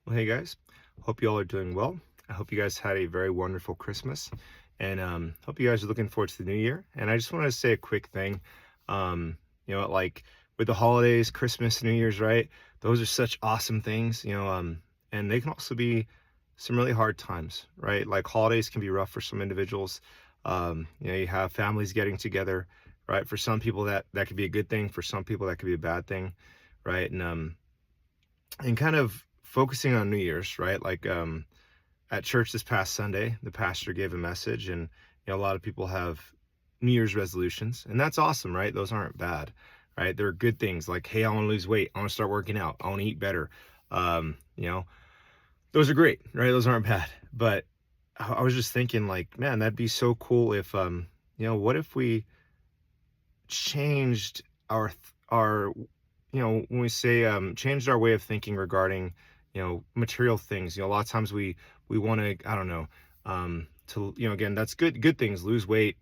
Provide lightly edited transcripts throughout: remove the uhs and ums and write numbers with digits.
Well, hey guys, hope you all are doing well. I hope you guys had a very wonderful Christmas, and hope you guys are looking forward to the new year. And I just wanted to say a quick thing. Like with the holidays, Christmas, New Year's, right? Those are such awesome things, and they can also be some really hard times, right? Like holidays can be rough for some individuals. You have families getting together, right? For some people, that could be a good thing. For some people, that could be a bad thing, right? And kind of focusing on New Year's, right? At church this past Sunday, the pastor gave a message, and a lot of people have New Year's resolutions, and that's awesome, right? Those aren't bad, right? They're good things like, hey, I want to lose weight, I want to start working out, I want to eat better. Um, you know, those are great, right? Those aren't bad. But I was just thinking, like, man, that'd be so cool if, what if we changed our when we say changed our way of thinking regarding material things. A lot of times we want to, I don't know, to again, that's good things, lose weight.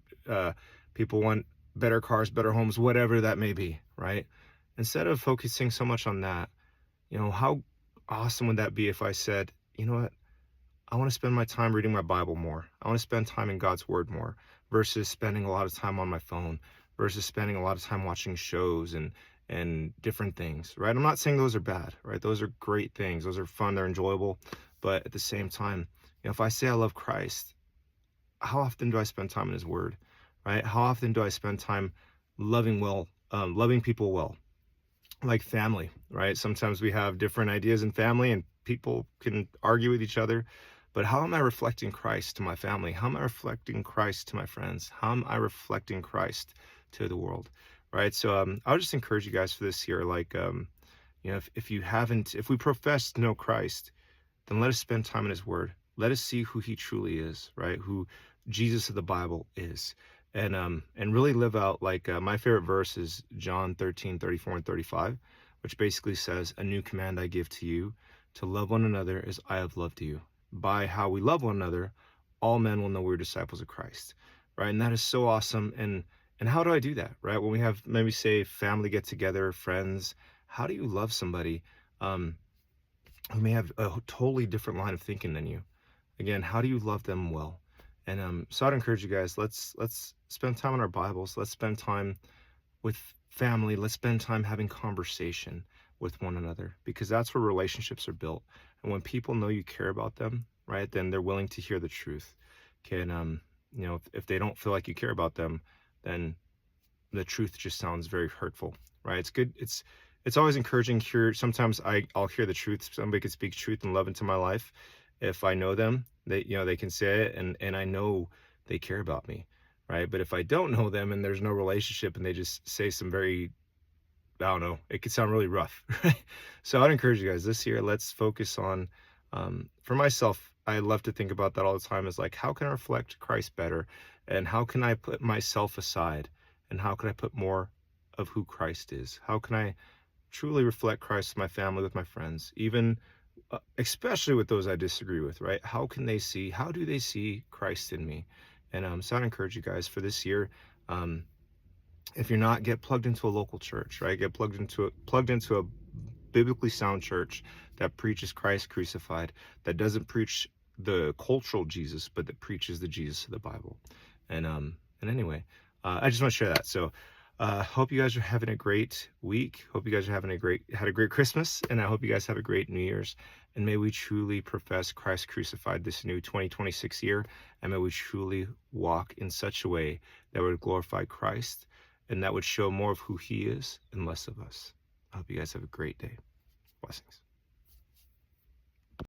People want better cars, better homes, whatever that may be, right? Instead of focusing so much on that, how awesome would that be if I said, you know what, I want to spend my time reading my Bible more. I want to spend time in God's Word more versus spending a lot of time on my phone, versus spending a lot of time watching shows and different things, right? I'm not saying those are bad, right? Those are great things. Those are fun. They're enjoyable. But at the same time, if I say I love Christ, how often do I spend time in His Word, right? How often do I spend time loving well, loving people well? Like family, right? Sometimes we have different ideas in family and people can argue with each other. But how am I reflecting Christ to my family? How am I reflecting Christ to my friends? How am I reflecting Christ to the world? Right. So I'll just encourage you guys for this year. If you haven't, if we profess to know Christ, then let us spend time in His Word. Let us see who He truly is, right? Who Jesus of the Bible is, and really live out my favorite verse is John 13:34 and 35, which basically says, "A new command I give to you, to love one another as I have loved you. By how we love one another, all men will know we're disciples of Christ." Right, and that is so awesome. And how do I do that, right? When we have maybe say family get together, friends, how do you love somebody? Um, who may have a totally different line of thinking than you. Again, how do you love them well? And so I'd encourage you guys, let's spend time on our Bibles. Let's spend time with family. Let's spend time having conversation with one another, because that's where relationships are built. And when people know you care about them, right, then they're willing to hear the truth. Okay, and if they don't feel like you care about them, then the truth just sounds very hurtful, right? It's good. It's always encouraging to hear. Sometimes I'll hear the truth. Somebody could speak truth and love into my life. If I know them, they can say it, and I know they care about me, right? But if I don't know them and there's no relationship and they just say some very, I don't know, it could sound really rough, right? So I'd encourage you guys this year, let's focus on, for myself, I love to think about that all the time, is like, how can I reflect Christ better? And how can I put myself aside? And how can I put more of who Christ is? How can I truly reflect Christ with my family, with my friends, even especially with those I disagree with, right? How do they see Christ in me? And so I'd encourage you guys for this year, um, if you're not, get plugged into a local church, right? Get plugged into a biblically sound church that preaches Christ crucified, that doesn't preach the cultural Jesus, but that preaches the Jesus of the Bible. And anyway, I just want to share that. So hope you guys are having a great week. Hope you guys are had a great Christmas, and I hope you guys have a great New Year's. And may we truly profess Christ crucified this new 2026 year, and may we truly walk in such a way that would glorify Christ and that would show more of who He is and less of us. I hope you guys have a great day. Blessings.